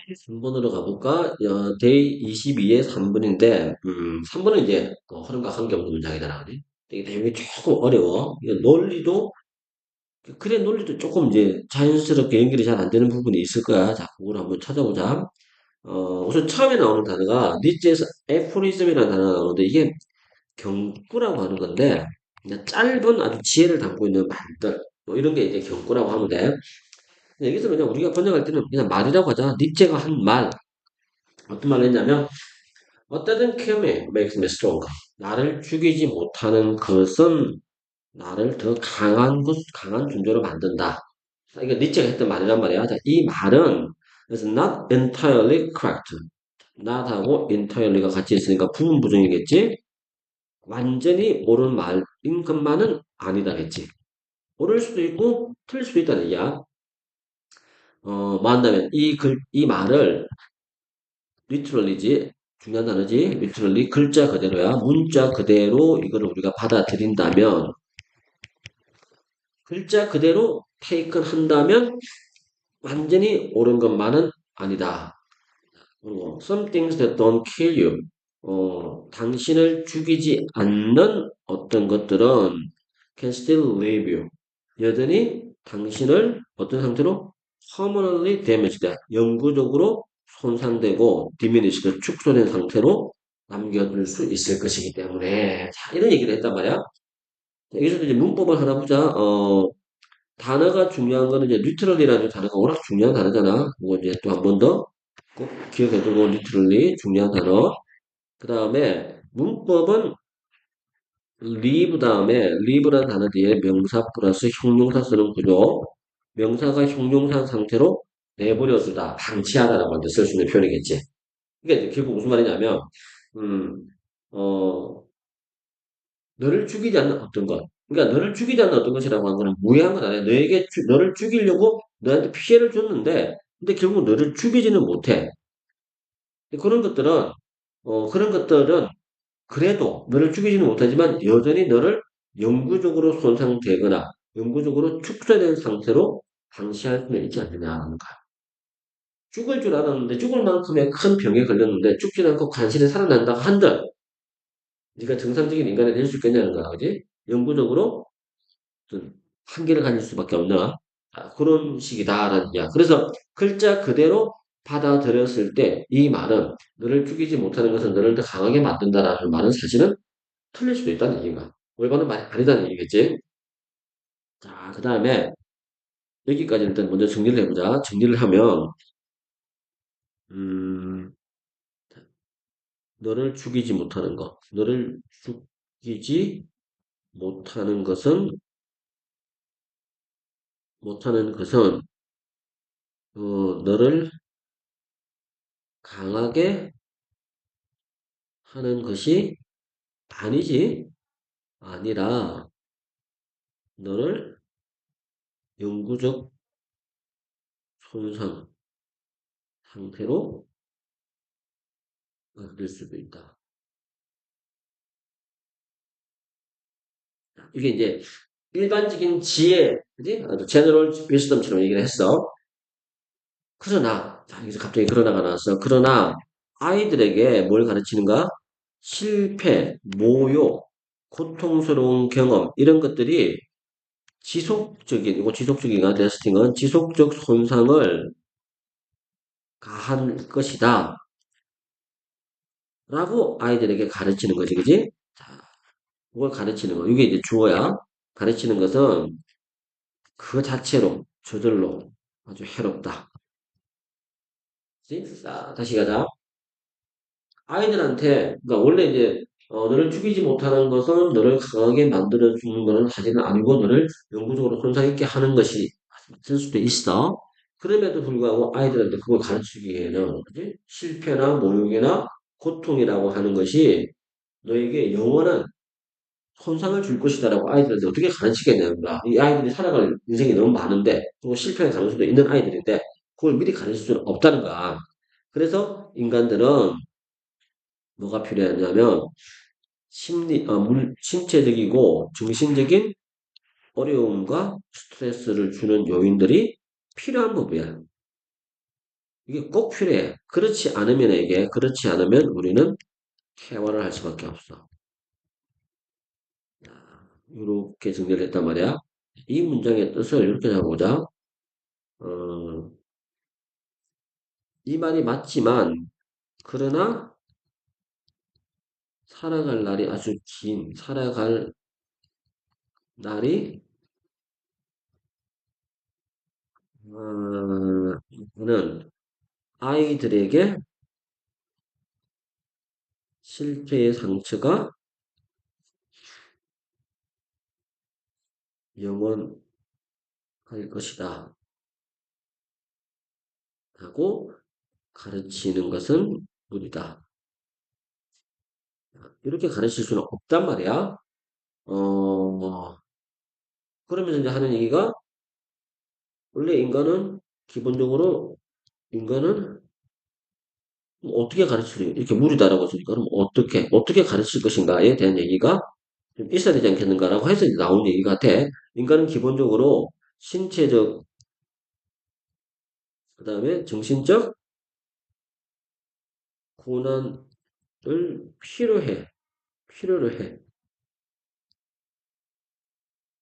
3번으로 가볼까? 데이 22의 3번인데, 3번은 이제 흐름과 관계없는 문장이다. 그지? 이게 내용이 조금 어려워. 이거 논리도, 그래, 논리도 조금 이제 자연스럽게 연결이 잘 안 되는 부분이 있을 거야. 자, 그걸 한번 찾아보자. 우선 처음에 나오는 단어가 니체에서 애포리즘이라는 단어가 나오는데, 이게 경구라고 하는 건데, 그냥 짧은 아주 지혜를 담고 있는 말들, 뭐 이런 게 이제 경구라고 하면 돼. 여기서 그냥 우리가 번역할 때는 그냥 말이라고 하자. 니체가 한 말, 어떤 말을 했냐면, 어떠든 kill me makes me stronger. 나를 죽이지 못하는 것은 나를 더 강한 존재로 만든다. 이거 니체가 했던 말이란 말이야. 자, 이 말은 is not entirely correct. not하고 entirely가 같이 있으니까 부분 부정이겠지? 완전히 옳은 말인 것만은 아니다겠지. 옳을 수도 있고 틀릴 수도 있다는 얘기야. 뭐 한다면 이 말을 literally지 중요한 단어지 literally 글자 그대로야 문자 그대로 이거를 우리가 받아들인다면 글자 그대로 taken 한다면 완전히 옳은 것만은 아니다. 그리고 some things that don't kill you 당신을 죽이지 않는 어떤 것들은 can still leave you 여전히 당신을 어떤 상태로 permanently damaged 영구적으로 손상되고 diminished 축소된 상태로 남겨둘 수 있을 것이기 때문에 자 이런 얘기를 했단 말이야. 여기서 이제 문법을 하나 보자. 단어가 중요한 거는 이제 literally라는 단어가 워낙 중요한 단어잖아. 그거 이제 또 한 번 더 꼭 기억해두고 literally 중요한 단어. 그 다음에 문법은 live 다음에 live라는 단어 뒤에 명사 플러스 형용사 쓰는 구조. 명사가 형용사 상태로 내버려두다, 방치하다라고 할 때 쓸 수 있는 표현이겠지. 이게 이제 결국 무슨 말이냐면, 음, 어, 너를 죽이지 않는 어떤 것. 그러니까 너를 죽이지 않는 어떤 것이라고 하는 거는 무해한 건 아니야. 너를 죽이려고 너한테 피해를 줬는데, 근데 결국 너를 죽이지는 못해. 그런 것들은, 그런 것들은 그래도 너를 죽이지는 못하지만 여전히 너를 영구적으로 손상되거나 영구적으로 축소된 상태로 방치할 수는 있지 않느냐는 거야. 죽을 줄 알았는데 죽을 만큼의 큰 병에 걸렸는데 죽지 않고 간신히 살아난다고 한들 네가 정상적인 인간이 될 수 있겠냐는 거야. 그지? 영구적으로 좀 한계를 가질 수밖에 없는 그런 식이다라는 얘기야. 그래서 글자 그대로 받아들였을 때 이 말은 너를 죽이지 못하는 것은 너를 더 강하게 만든다라는 말은 사실은 틀릴 수도 있다는 얘기가. 올바른 말이 아니다는 얘기겠지. 자, 그 다음에 여기까지 일단 먼저 정리를 해보자. 정리를 하면 음, 너를 죽이지 못하는 것. 너를 죽이지 못하는 것은 너를 강하게 하는 것이 아니지. 아니라 너를 영구적 손상 상태로 만들 수도 있다. 이게 이제 일반적인 지혜, 그지? 제너럴 위스덤처럼 얘기를 했어. 그러나, 자, 여기서 갑자기 그러나가 나왔어. 그러나 아이들에게 뭘 가르치는가? 실패, 모욕, 고통스러운 경험, 이런 것들이 이거 지속적인가, 테스팅은 지속적 손상을 가한 것이다. 라고 아이들에게 가르치는 거지, 그지? 자, 그걸 가르치는 거. 이게 이제 주어야. 가르치는 것은 그 자체로, 저절로 아주 해롭다. 그지? 자, 다시 가자. 아이들한테, 그러니까 원래 이제, 너를 죽이지 못하는 것은 너를 강하게 만들어주는 것은 사실은 아니고 너를 영구적으로 손상 있게 하는 것이 맞을 수도 있어. 그럼에도 불구하고 아이들한테 그걸 가르치기에는, 그지? 실패나 모욕이나 고통이라고 하는 것이 너에게 영원한 손상을 줄 것이다라고 아이들한테 어떻게 가르치겠냐는 거야. 이 아이들이 살아갈 인생이 너무 많은데, 또 실패할 가능성도 있는 아이들인데, 그걸 미리 가르칠 수는 없다는 거야. 그래서 인간들은 뭐가 필요하냐면, 신체적이고 정신적인 어려움과 스트레스를 주는 요인들이 필요한 법이야. 이게 꼭 필요해. 그렇지 않으면 우리는 회화를 할 수밖에 없어. 이렇게 정리를 했단 말이야. 이 문장의 뜻을 이렇게 잡아보자. 어, 이 말이 맞지만, 그러나 살아갈 날이, 는 아이들에게 실패의 상처가 영원할 것이다. 하고 가르치는 것은 무리다. 이렇게 가르칠 수는 없단 말이야. 그러면서 이제 하는 얘기가 원래 기본적으로 인간은 어떻게 가르치려 이렇게 무리다라고 했으니까 그럼 어떻게 가르칠 것인가에 대한 얘기가 좀 있어야 되지 않겠는가라고 해서 이제 나온 얘기 같아. 인간은 기본적으로 신체적 그다음에 정신적 고난을 필요로 해.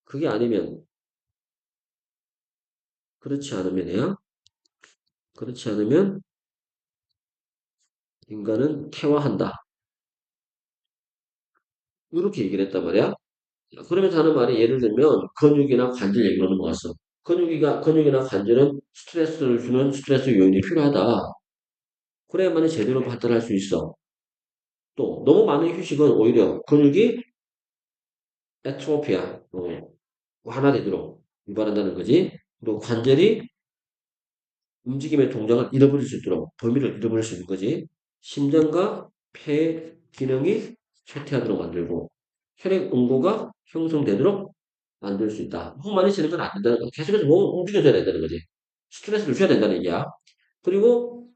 그게 아니면 그렇지 않으면이야. 그렇지 않으면 인간은 퇴화한다. 이렇게 얘기를 했단 말이야. 그러면서 하는 말이 예를 들면 근육이나 관절 얘기로 넘어갔어. 근육이나 관절은 스트레스를 주는 스트레스 요인이 필요하다. 그래야만 제대로 발달할 수 있어. 또 너무 많은 휴식은 오히려 근육이 에트로피아, 완화되도록 유발한다는 거지. 그리고 관절이 움직임의 동작을 잃어버릴 수 있도록 범위를 잃어버릴 수 있는 거지. 심장과 폐 기능이 쇠퇴하도록 만들고 혈액 응고가 형성되도록 만들 수 있다. 너무 많이 쓰는 건 안 된다는 거지. 계속해서 몸을 움직여줘야 된다는 거지. 스트레스를 줘야 된다는 얘기야. 그리고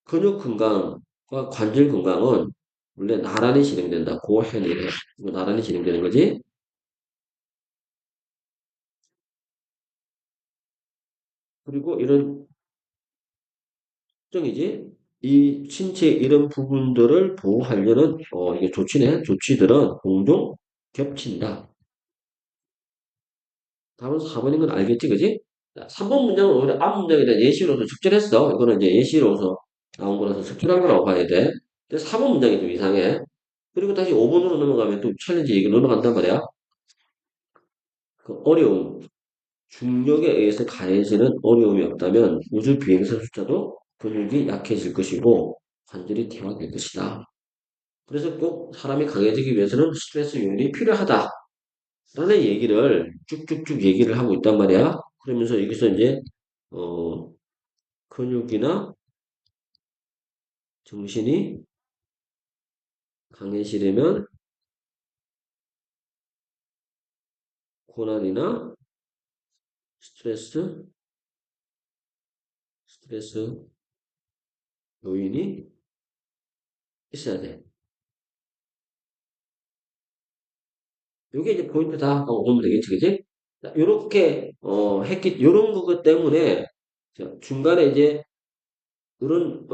근육 건강과 관절 건강은 원래 나란히 진행된다. 고해내 나란히 진행되는 거지. 그리고 이런 특정이지. 이 신체의 이런 부분들을 보호하려는 이게 조치들은 종종 겹친다. 답은 4번인 건 알겠지, 그지? 3번 문장은 오히려 앞 문장에 대한 예시로서 적절했어. 이거는 이제 예시로서 나온 거라서 적절한 거라고 봐야 돼. 근데 4번 문장이 좀 이상해. 그리고 다시 5번으로 넘어가면 또 챌린지 얘기로 넘어간단 말이야. 그 어려움, 중력에 의해서 가해지는 어려움이 없다면 우주 비행사 숫자도 근육이 약해질 것이고 관절이 퇴화될 것이다. 그래서 꼭 사람이 강해지기 위해서는 스트레스 요인이 필요하다. 라는 얘기를 쭉쭉쭉 얘기를 하고 있단 말이야. 그러면서 여기서 이제, 어, 근육이나 정신이 강해지려면 고난이나 스트레스, 스트레스 요인이 있어야 돼. 요게 이제 포인트다 하고 보면 되겠지, 그지? 요렇게, 요런 것 때문에, 중간에 이제 그런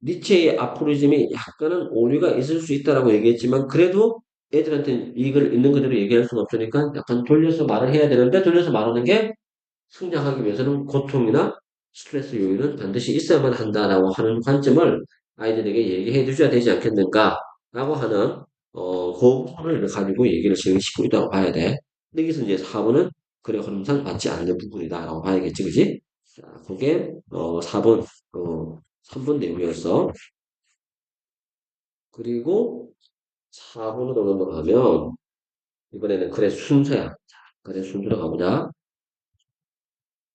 니체의 아포리즘이 약간은 오류가 있을 수 있다라고 얘기했지만 그래도 애들한테 이걸 있는 그대로 얘기할 수는 없으니까 약간 돌려서 말을 해야 되는데 돌려서 말하는 게 성장하기 위해서는 고통이나 스트레스 요인은 반드시 있어야만 한다라고 하는 관점을 아이들에게 얘기해 주셔야 되지 않겠는가라고 하는 그 부분을 가지고 얘기를 진행시키고 있다고 봐야 돼. 근데 여기서 이제 4번은 그래 흐름상 맞지 않는 부분이다라고 봐야겠지, 그지? 자, 그게 4번 3번 내용이었어. 그리고 4번으로 넘어가면 이번에는 글의 순서야. 자, 글의 순서로 가보자.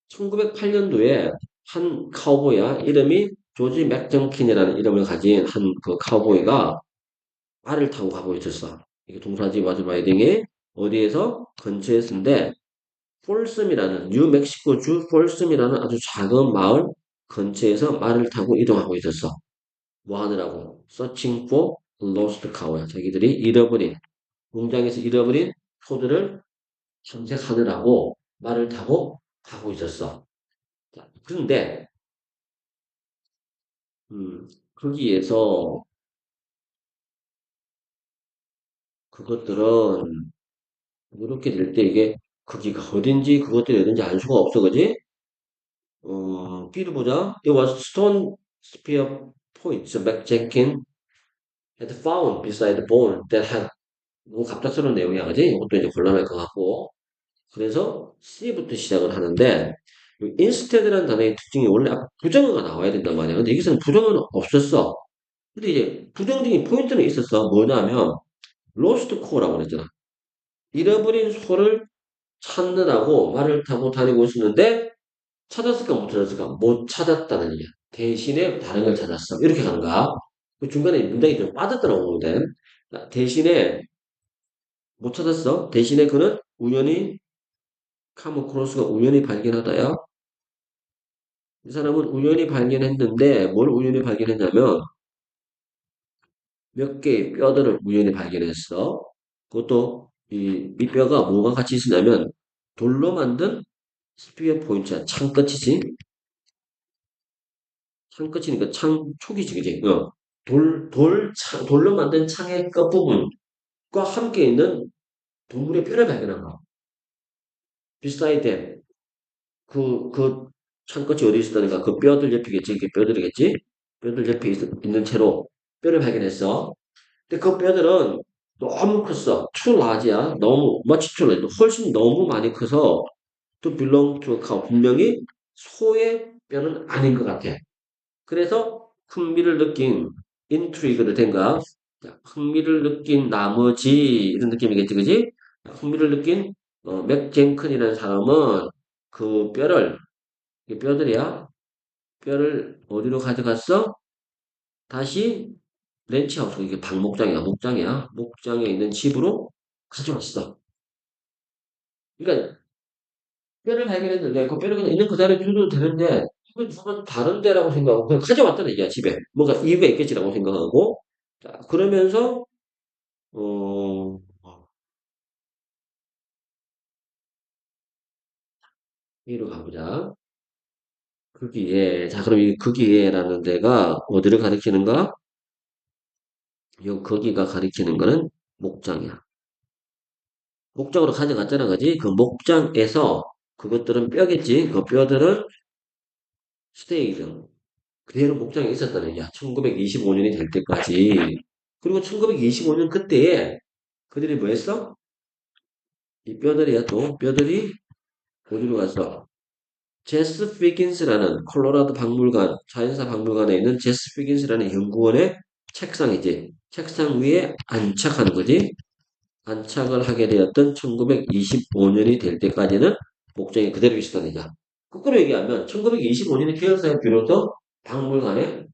1908년도에 한 카우보이야. 이름이 조지 맥정킨이라는 이름을 가진 한 그 카우보이가 말을 타고 가고 있었어. 이게 동사지 와즈 라이딩이 어디에서 근처에서인데 폴섬이라는 뉴멕시코주 폴섬이라는 아주 작은 마을 근처에서 말을 타고 이동하고 있었어. 뭐 하느라고? Searching for lost cow야. 자기들이 농장에서 잃어버린 소들을 탐색하느라고 말을 타고 가고 있었어. 자, 그런데 거기에서 그것들은 이렇게 될 때 이게 거기가 어딘지 그것들이 어딘지 알 수가 없어, 그지? B도 보자. It was stone spear points Mac Jenkins had found beside the bone that had 너무 갑작스러운 내용이야, 그지? 이것도 이제 곤란할 것 같고. 그래서 C부터 시작을 하는데 instead라는 단어의 특징이 원래 부정어가 나와야 된단 말이야. 근데 여기서는 부정어는 없었어. 근데 이제 부정적인 포인트는 있었어. 뭐냐면 lost co라고 그랬잖아. 잃어버린 소를 찾느라고 말을 타고 다니고 있었는데 찾았을까 못 찾았을까? 못 찾았다는 얘기야. 대신에 다른 걸 찾았어. 이렇게 간가? 그 중간에 문장이 좀 빠졌더라고 보는데 대신에 못 찾았어. 대신에 그는 우연히 카무 크로스가 우연히 발견하다야. 이 사람은 우연히 발견했는데 뭘 우연히 발견했냐면 몇 개의 뼈들을 우연히 발견했어. 그것도 이 뼈가 뭐가 같이 있으냐면 돌로 만든 스피어 포인트야. 창끝이지. 창끝이니까 창촉이지, 그지? 돌로 만든 창의 끝부분과 함께 있는 동물의 뼈를 발견한 거. beside them. 그 창끝이 어디 있었다니까? 그 뼈들 옆이겠지? 이게 뼈들이겠지? 뼈들 옆에 있는 채로 뼈를 발견했어. 근데 그 뼈들은 너무 컸어. too large야. 너무 much too large. 훨씬 너무 많이 커서 to belong to a cow. 분명히 소의 뼈는 아닌 것 같아. 그래서 흥미를 느낀 intrigue를 된가? 자, 흥미를 느낀 나머지 이런 느낌이겠지, 그지? 흥미를 느낀 맥젠큰이라는 사람은 그 뼈를 이 뼈들이야. 뼈를 어디로 가져갔어? 다시 렌치하우스 이게 방목장이야, 목장이야. 목장에 있는 집으로 가져왔어. 그러니까 뼈를 발견했는데 그 뼈를 그냥 있는 그 자리에 두도 되는데 이건 누가 다른 데라고 생각하고 그냥 가져왔다는 얘기야 집에 뭔가 이유가 있겠지라고 생각하고 자 그러면서 어 여기로 가보자 거기에 자 그럼 이 거기에라는 데가 어디를 가리키는가? 요 거기가 가리키는 거는 목장이야 목장으로 가져갔잖아 그지? 그 목장에서 그것들은 뼈겠지 그 뼈들은 스테이든 그대로 목장에 있었다는 얘기야 1925년이 될 때까지 그리고 1925년 그때에 그들이 뭐 했어? 이 뼈들이야 또 뼈들이 어디로 갔어? 제스 피긴스라는 콜로라도 박물관 자연사 박물관에 있는 제스 피긴스라는 연구원의 책상이지 책상 위에 안착하는 거지 안착을 하게 되었던 1925년이 될 때까지는 목장이 그대로 있었다는 얘기야 거꾸로 얘기하면 1925년에 계열사에 비로소 박물관에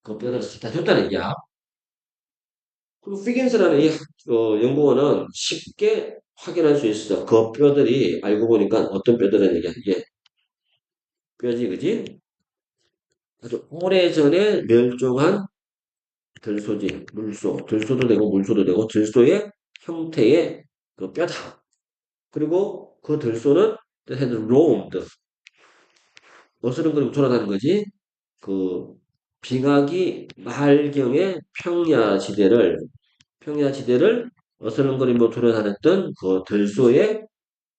그 뼈들을 다 줬다는 얘기야 그리고 피긴스라는 이 연구원은 쉽게 확인할 수 있어. 그 뼈들이 알고 보니까 어떤 뼈들은 이게 뼈지, 그지? 아주 오래전에 멸종한 들소지, 물소, 들소도 되고 물소도 되고 들소의 형태의 그 뼈다. 그리고 그 들소는 had roamed, 어스름거리고 돌아다니는 거지. 그 빙하기 말경의 평야지대를 어스름거리며 돌아다녔던 그 들소의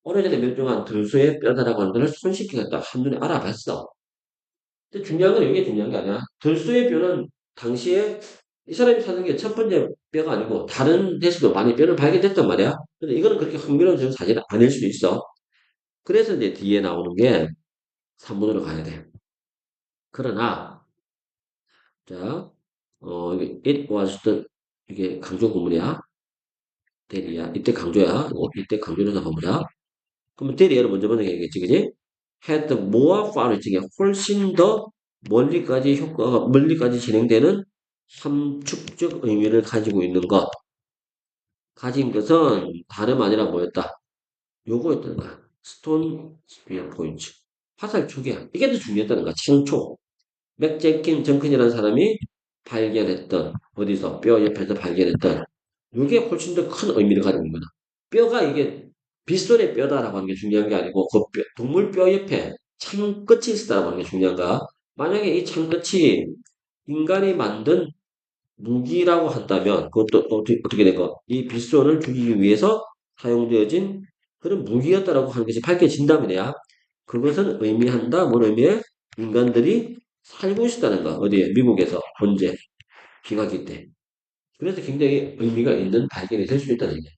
오래전에 멸종한 들소의 뼈다라고 하는 것을 손쉽게 갖다 한눈에 알아봤어. 근데 중요한 건 이게 중요한 게 아니야. 들소의 뼈는 당시에 이 사람이 찾은 게 첫 번째 뼈가 아니고 다른 데서도 많이 뼈를 발견됐단 말이야. 근데 이거는 그렇게 흥미로운 사실은 아닐 수도 있어. 그래서 이제 뒤에 나오는 게 3번으로 가야 돼. 그러나 자, 이게 it was the 이게 강조 구문이야. 대리야. 이때 강조야. 이때 강조를 한번보자 그러면 대리야를 먼저 보는 게 얘기겠지, 그지? had more far 중에 훨씬 더 멀리까지 효과가 멀리까지 진행되는 함축적 의미를 가지고 있는 것 가진 것은 다름 아니라 뭐였다? 요거였다는 거야. 스톤 스피어 포인트 화살 초기야. 이게 더 중요했다는 거야. 창초. 맥제킨 정큰이라는 사람이 발견했던 어디서 뼈 옆에서 발견했던 이게 훨씬 더 큰 의미를 가지고 있는 거다. 뼈가 이게 빗소리의 뼈다라고 하는 게 중요한 게 아니고 그 동물 뼈 옆에 창끝이 있다라고 하는 게 중요한가? 만약에 이 창끝이 인간이 만든 무기라고 한다면 그것도 또 어떻게 된 거? 이 빗손을 죽이기 위해서 사용되어진 그런 무기였다라고 하는 것이 밝혀진다면 야 그것은 의미한다. 뭔 의미에? 인간들이 살고 있었다는 거. 어디에? 미국에서 현재 빙하기 때. 그래서 굉장히 의미가 있는 발견이 될 수 있다는 얘기예요.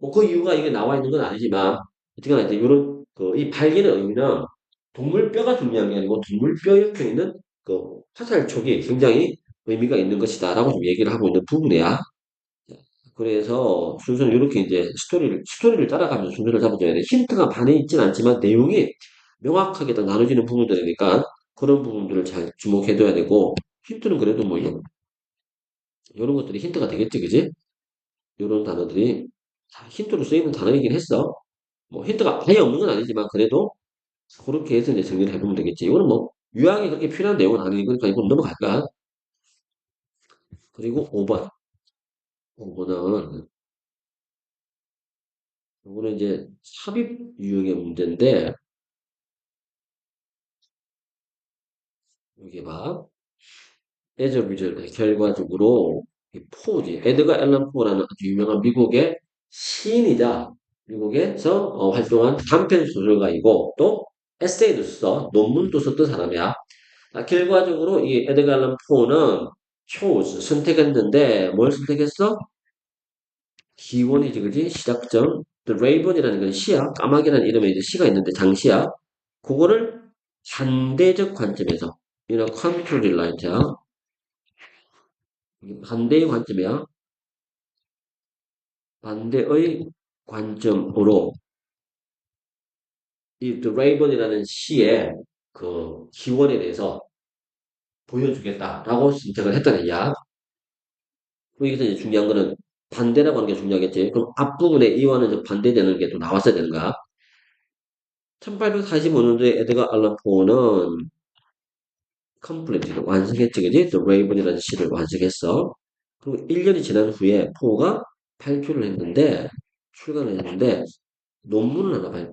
뭐그 이유가 이게 나와 있는 건 아니지만 어쨌거나 이제 이런 이 발견의 의미는 동물 뼈가 중요한 게 아니고 동물 뼈 옆에 있는 그 화살촉이 굉장히 의미가 있는 것이다라고 좀 얘기를 하고 있는 부분이야. 그래서 순서는 이렇게 이제 스토리를 따라가면서 순서를 잡아줘야 돼. 힌트가 많이 있진 않지만 내용이 명확하게 딱 나눠지는 부분들이니까 그런 부분들을 잘 주목해둬야 되고 힌트는 그래도 뭐 이런 것들이 힌트가 되겠지, 그지? 이런 단어들이 힌트로 쓰이는 단어이긴 했어. 뭐 힌트가 아예 없는 건 아니지만 그래도 그렇게 해서 이제 정리를 해보면 되겠지. 이거는 뭐 유학이 그렇게 필요한 내용은 아니니까 이건 넘어갈까? 그리고 5번. 5번은 이거는 이제 삽입 유형의 문제인데 여기 봐. as a result 결과적으로 이 포지 에드가 앨런 포라는 아주 유명한 미국의 시인이자 미국에서 활동한 단편 소설가이고 또 에세이도 써 논문도 썼던 사람이야. 결과적으로 이 에드가 앨런 포는 chose 선택했는데 뭘 선택했어? 기원이지 그지? 시작점 The Raven이라는 건 시야 까마귀라는 이름의 이제 시가 있는데 장시야 그거를 반대적 관점에서 이런 contrary light야 반대의 관점이야. 반대의 관점으로 이 The Raven이라는 시의 그 기원에 대해서 보여주겠다라고 선택을 했다는 얘기야. 그리고 여기서 이제 중요한 거는 반대라고 하는 게 중요하겠지. 그럼 앞부분에 이와는 좀 반대되는 게 또 나왔어야 되는 거야. 1845년도에 에드가 알란 포는 컴플리트 완성했지, 그지? The Raven이라는 시를 완성했어. 그리고 1년이 지난 후에 포가 발표를 했는데 출간을 했는데 논문을 하나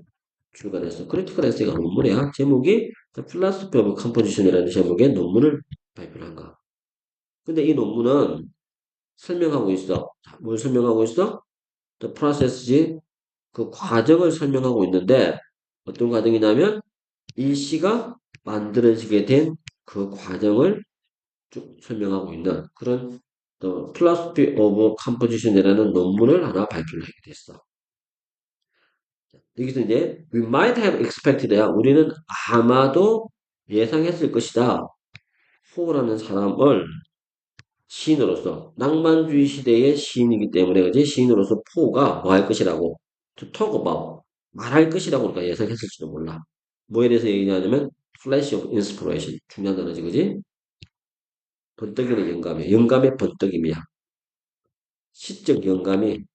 출간했어. 크리티컬 에세이가 논문이야. 제목이 The Philosophy of Composition이라는 제목의 논문을 발표를 한 거야. 근데 이 논문은 설명하고 있어. 뭘 설명하고 있어? The process지. 그 과정을 설명하고 있는데 어떤 과정이냐면 이 시가 만들어지게 된 그 과정을 쭉 설명하고 있는 그런 The Philosophy of Composition이라는 논문을 하나 발표를 하게 됐어. 여기서 이제 we might have expected야. 우리는 아마도 예상했을 것이다. 포라는 사람을 시인으로서 낭만주의 시대의 시인이기 때문에 그지 시인으로서 포가 뭐 할 것이라고 to talk about 말할 것이라고 우리가 예상했을지도 몰라. 뭐에 대해서 얘기하냐면 flash of inspiration 중요한 단어지 그지 번뜩이는 영감이야. 영감의 번뜩임이야. 시적 영감이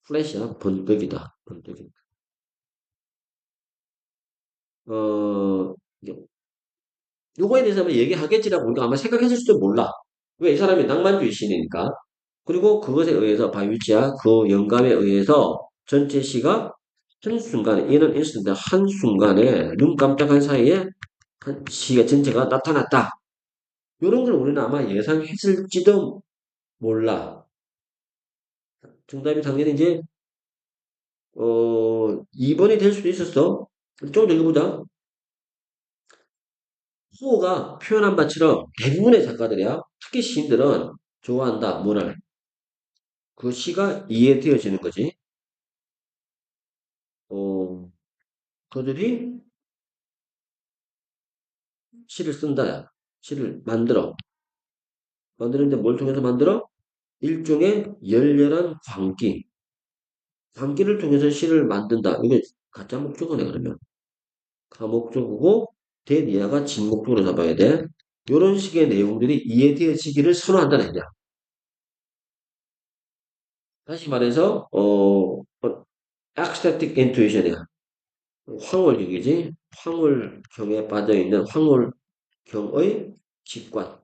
플래시야 번뜩이다. 번뜩이. 어 요거에 대해서 한번 얘기하겠지라고 우리가 아마 생각했을 수도 몰라. 왜 이 사람이 낭만주의 시인이니까. 그리고 그것에 의해서 바유치아 그 영감에 의해서 전체 시가 한순간에 이는 인스턴트 한순간에 눈 깜짝할 사이에 한 시가 전체가 나타났다. 이런 걸 우리는 아마 예상했을지도 몰라. 정답이 당연히 이제 2번이 될 수도 있었어. 좀 더 읽어보자. 호가 표현한 바처럼 대부분의 작가들이야. 특히 시인들은 좋아한다. 뭐를? 그 시가 이해되어지는 거지. 어, 그들이 시를 쓴다야. 시를 만들어. 만드는데 뭘 통해서 만들어? 일종의 열렬한 광기. 광기를 통해서 시를 만든다. 이게 가짜 목적어네, 그러면. 가목적이고, 대니아가 진목적으로 잡아야 돼. 이런 식의 내용들이 이해되어지기를 선호한다는 얘기야. 다시 말해서, ecstatic intuition이야. 황홀경이지. 황홀경에 빠져있는 황홀경의 직관.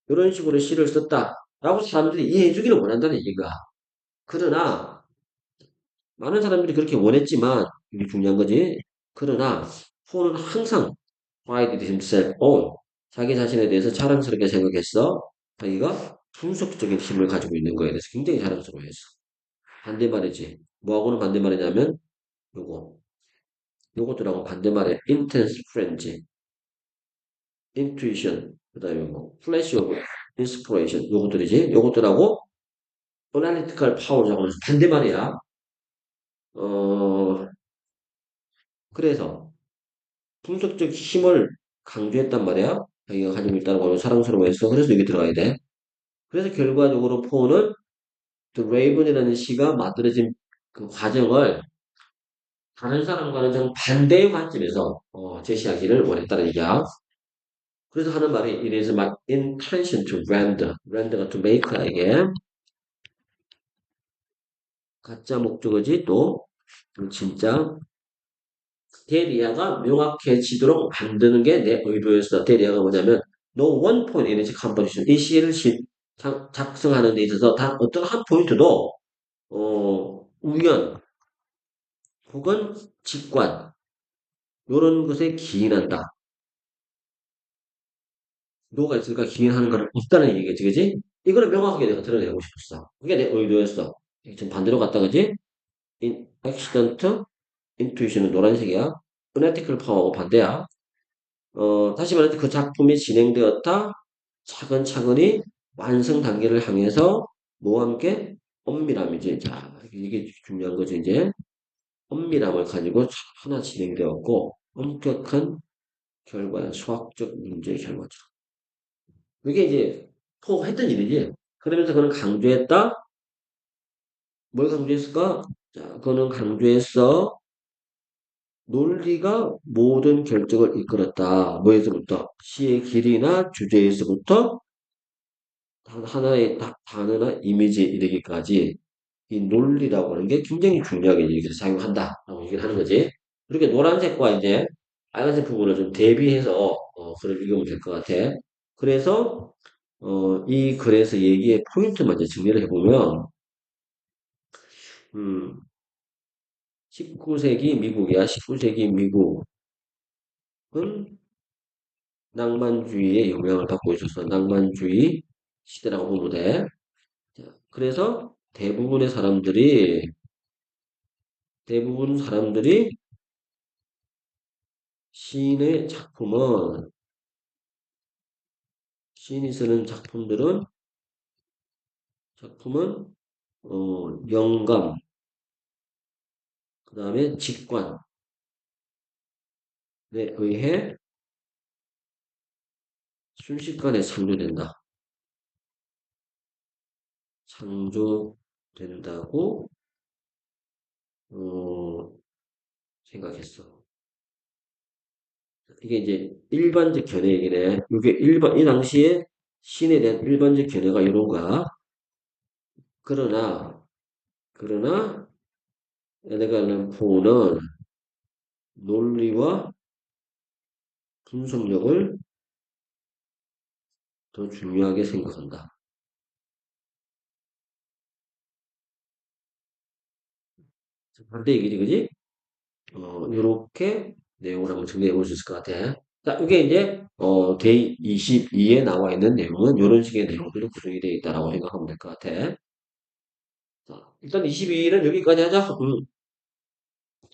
이런 식으로 시를 썼다. 라고 사람들이 이해해주기를 원한다는 얘기가. 그러나, 많은 사람들이 그렇게 원했지만, 이게 중요한 거지. 그러나, 포는 항상 prided himself on. 자기 자신에 대해서 자랑스럽게 생각했어. 자기가 분석적인 힘을 가지고 있는 거에 대해서 굉장히 자랑스러워했어. 반대말이지. 뭐하고는 반대말이냐면 요거. 요것들하고 반대말에 intense frenzy, intuition, 그 다음에 뭐 flash of inspiration 요것들이지. 요것들하고 analytical power하고는 반대말이야. 어, 그래서 분석적 힘을 강조했단 말이야. 자기가 가지고 있다는 걸 사랑스러워했어. 그래서 여기 들어가야 돼. 그래서 결과적으로 포는 The Raven이라는 시가 만들어진 그 과정을 다른 사람과는 좀 반대의 관점에서 제시하기를 원했다는 얘기야. 그래서 하는 말이 It is my intention to render. render가 to make야 이게. 가짜 목적어지 또 진짜 대리아가 명확해지도록 만드는 게 내 의도였어. 대리아가 뭐냐면 No one point in its composition. 이 시를 작성하는 데 있어서 단 어떤 한 포인트도 우연 혹은 직관 요런 것에 기인한다. 노가 있으니까 기인하는 건 없다는 얘기겠지, 그지? 이거를 명확하게 내가 드러내고 싶었어. 그게 내 의도였어. 지금 반대로 갔다, 그지? accident, intuition은 노란색이야. unethical power하고 반대야. 다시 말해서 그 작품이 진행되었다. 차근차근히 완성 단계를 향해서 뭐와 함께 엄밀함이지. 자, 이게 중요한 거죠, 이제. 엄밀함을 가지고 하나 진행되었고, 엄격한 결과야. 수학적 문제의 결과죠. 그게 이제 포가 했던 일이지. 그러면서 그는 강조했다. 뭘 강조했을까? 자, 그는 강조했어. 논리가 모든 결정을 이끌었다. 뭐에서부터? 시의 길이나 주제에서부터 하나의 단어나 이미지에 이르기까지 이 논리라고 하는 게 굉장히 중요하게 여기서 사용한다라고 얘기를 하는 거지. 그렇게 노란색과 이제 빨간색 부분을 좀 대비해서 글을 읽으면 될 것 같아. 그래서 이 글에서 얘기의 포인트만 이제 정리를 해보면 19세기 미국이야. 19세기 미국은 낭만주의의 영향을 받고 있었어. 낭만주의 시대라고 보면 돼. 자, 그래서 대부분 사람들이 시인의 시인이 쓰는 작품은 영감, 그 다음에 직관에 의해 순식간에 창조된다고 어, 생각했어. 이게 이제 일반적 견해이긴 해. 이게 이 당시에 신에 대한 일반적 견해가 이런 거야. 그러나, 그러나, 에드가 앨런 포는 논리와 분석력을 더 중요하게 생각한다. 반대 얘기지, 그지? 이렇게 내용을 한번 정리해 볼 수 있을 것 같아. 자, 이게 이제, 데이 22에 나와 있는 내용은 이런 식의 내용들이 구성이 되어 있다라고 생각하면 될 것 같아. 자, 일단 22일은 여기까지 하자.